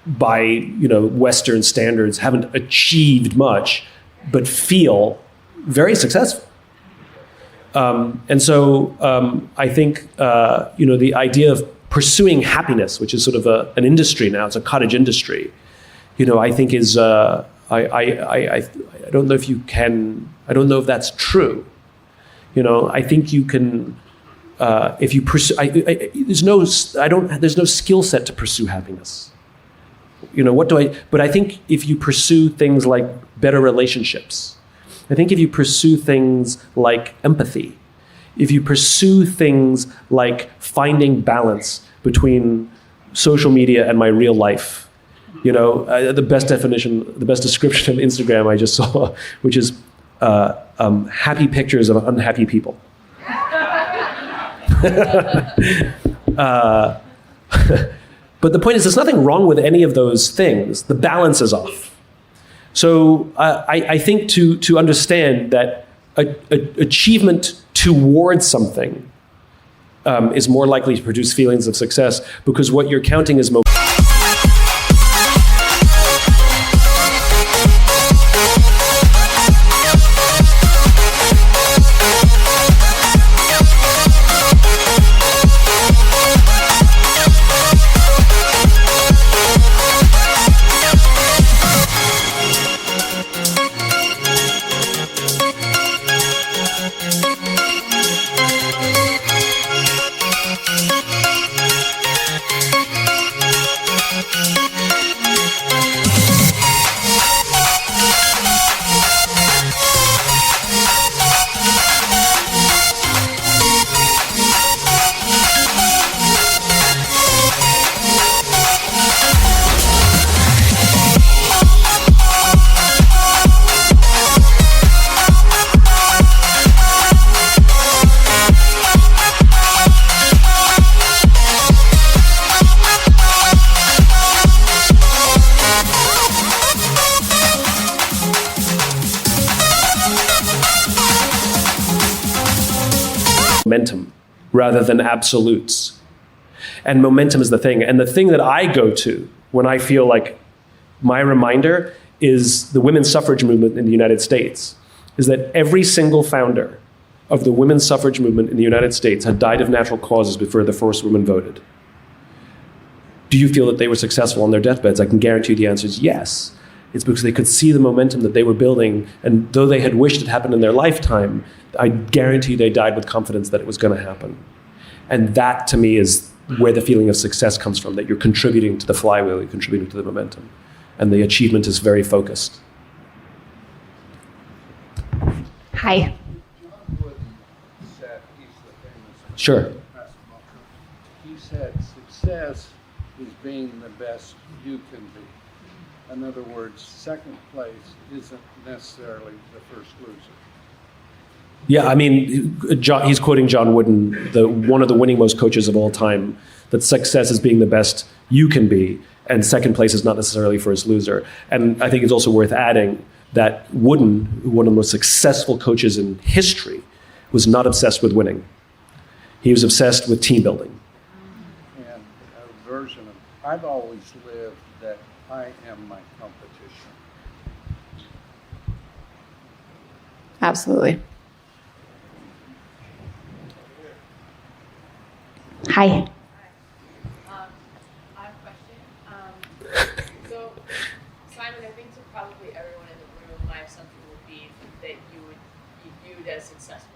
by Western standards, haven't achieved much but feel very successful. And so I think the idea of pursuing happiness, which is sort of an industry now, it's a cottage industry, I think is, I don't know if you can, I don't know if that's true. I think you can, if you pursue, there's no skill set to pursue happiness. But I think if you pursue things like better relationships, I think if you pursue things like empathy, if you pursue things like finding balance between social media and my real life, the best description of Instagram I just saw, which is happy pictures of unhappy people. But the point is, there's nothing wrong with any of those things. The balance is off. So I think to understand that achievement towards something is more likely to produce feelings of success, because what you're counting is momentum rather than absolutes. And momentum is the thing. And the thing that I go to when I feel like my reminder is the women's suffrage movement in the United States, is that every single founder of the women's suffrage movement in the United States had died of natural causes before the first woman voted. Do you feel that they were successful on their deathbeds? I can guarantee you the answer is yes. It's because they could see the momentum that they were building, and though they had wished it happened in their lifetime, I guarantee they died with confidence that it was going to happen. And that, to me, is where the feeling of success comes from, that you're contributing to the flywheel, you're contributing to the momentum. And the achievement is very focused. Hi. Sure. He said success is being the best you can be. In other words, second place isn't necessarily the first loser. Yeah, I mean, he's quoting John Wooden, one of the winningmost coaches of all time, that success is being the best you can be, and second place is not necessarily first loser. And I think it's also worth adding that Wooden, one of the most successful coaches in history, was not obsessed with winning. He was obsessed with team building. And a version of, I've always lived that I am my competition. Absolutely. Hi. I have a question. So, Simon, I think to probably everyone in the room, my assumption would be that you would be viewed as successful.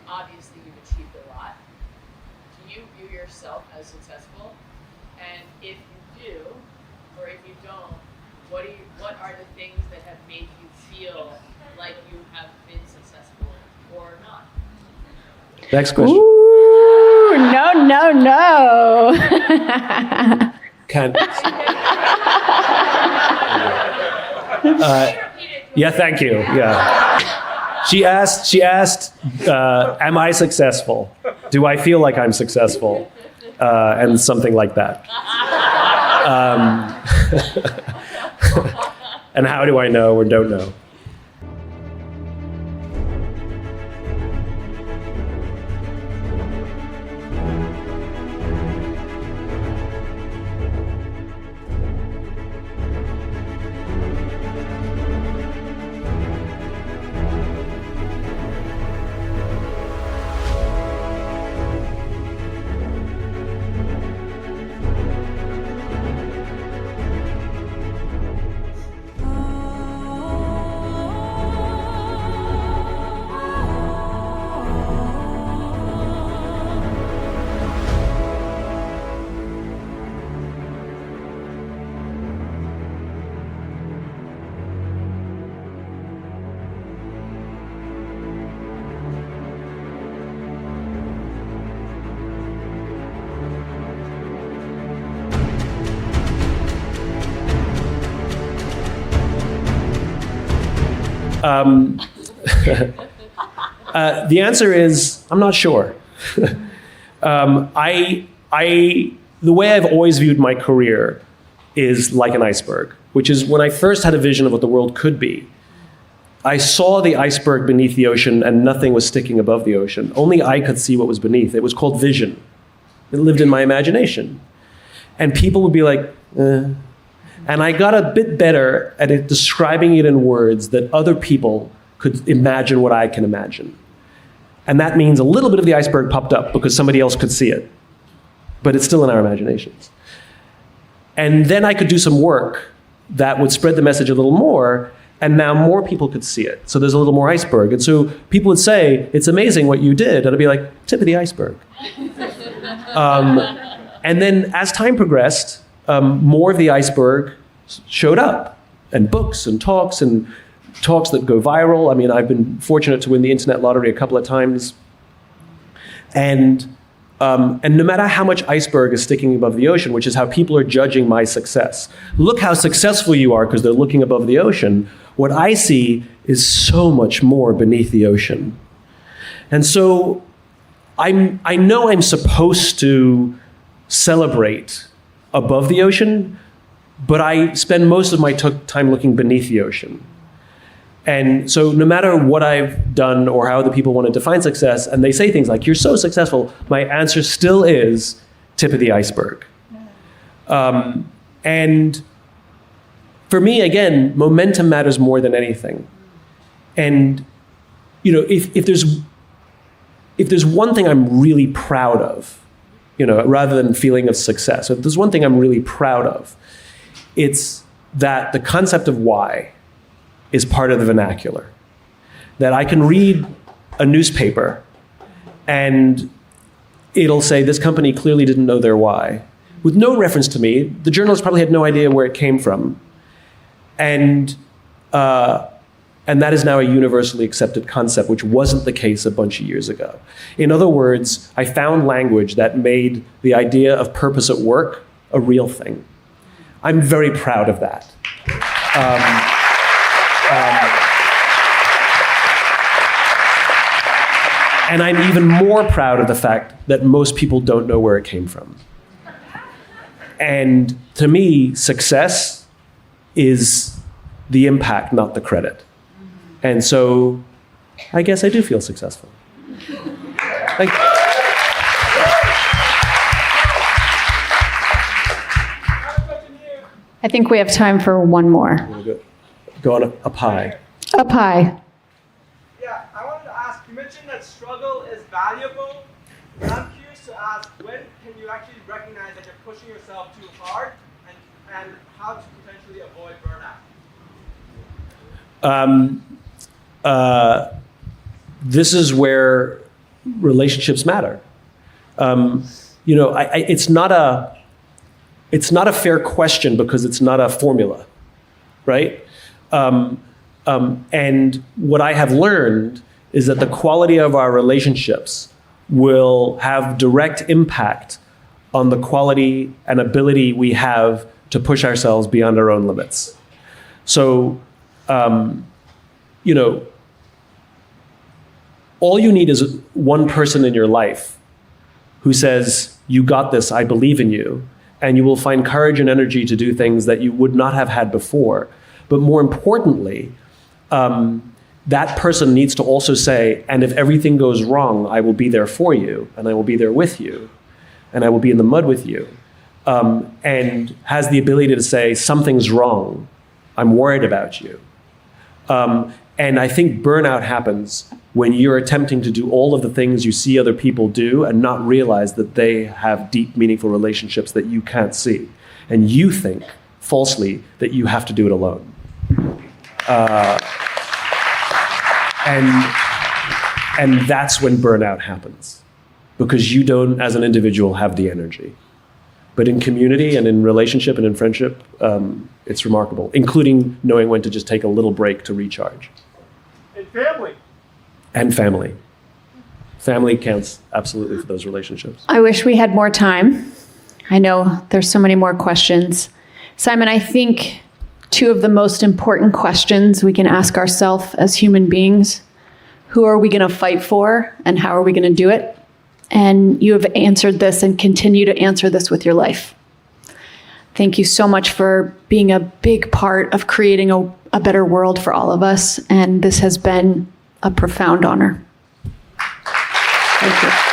Obviously, you've achieved a lot. Do you view yourself as successful? And if you do, or if you don't, what are the things that have made you feel like you have been successful or not? Next question. Ooh, no. Can yeah, thank you. Yeah. She asked, am I successful? Do I feel like I'm successful? And something like that. And how do I know or don't know? The answer is, I'm not sure. The way I've always viewed my career is like an iceberg, which is when I first had a vision of what the world could be, I saw the iceberg beneath the ocean and nothing was sticking above the ocean. Only I could see what was beneath. It was called vision. It lived in my imagination. And people would be like, eh. And I got a bit better at describing it in words that other people could imagine what I can imagine. And that means a little bit of the iceberg popped up because somebody else could see it. But it's still in our imaginations. And then I could do some work that would spread the message a little more, and now more people could see it. So there's a little more iceberg. And so people would say, it's amazing what you did. And I'd be like, tip of the iceberg. And then as time progressed, more of the iceberg showed up. And books and talks that go viral. I mean, I've been fortunate to win the internet lottery a couple of times. And no matter how much iceberg is sticking above the ocean, which is how people are judging my success. Look how successful you are because they're looking above the ocean. What I see is so much more beneath the ocean. And so I know I'm supposed to celebrate above the ocean, but I spend most of my time looking beneath the ocean. And so no matter what I've done or how other people want to define success, and they say things like, you're so successful, my answer still is tip of the iceberg. And for me, again, momentum matters more than anything. And if there's one thing I'm really proud of, rather than feeling of success, if there's one thing I'm really proud of, it's that the concept of why is part of the vernacular. That I can read a newspaper and it'll say this company clearly didn't know their why, with no reference to me. The journalist probably had no idea where it came from. And that is now a universally accepted concept, which wasn't the case a bunch of years ago. In other words, I found language that made the idea of purpose at work a real thing. I'm very proud of that. And I'm even more proud of the fact that most people don't know where it came from. And to me, success is the impact, not the credit. And so I guess I do feel successful. Thank you. I think we have time for one more. Go on up high. Up high. Yeah, I wanted to ask, you mentioned that struggle is valuable, but I'm curious to ask, when can you actually recognize that you're pushing yourself too hard, and how to potentially avoid burnout? This is where relationships matter. It's not a fair question because it's not a formula, right? And what I have learned is that the quality of our relationships will have direct impact on the quality and ability we have to push ourselves beyond our own limits. So, all you need is one person in your life who says, you got this, I believe in you, and you will find courage and energy to do things that you would not have had before. But more importantly, that person needs to also say, and if everything goes wrong, I will be there for you, and I will be there with you, and I will be in the mud with you, and has the ability to say, something's wrong, I'm worried about you. And I think burnout happens when you're attempting to do all of the things you see other people do and not realize that they have deep, meaningful relationships that you can't see. And you think, falsely, that you have to do it alone. And that's when burnout happens, because you don't, as an individual, have the energy. But in community and in relationship and in friendship, it's remarkable, including knowing when to just take a little break to recharge. And family. And family. Family counts absolutely for those relationships. I wish we had more time. I know there's so many more questions. Simon, I think two of the most important questions we can ask ourselves as human beings: who are we going to fight for, and how are we going to do it? And you have answered this and continue to answer this with your life. Thank you so much for being a big part of creating a better world for all of us. And this has been a profound honor. Thank you.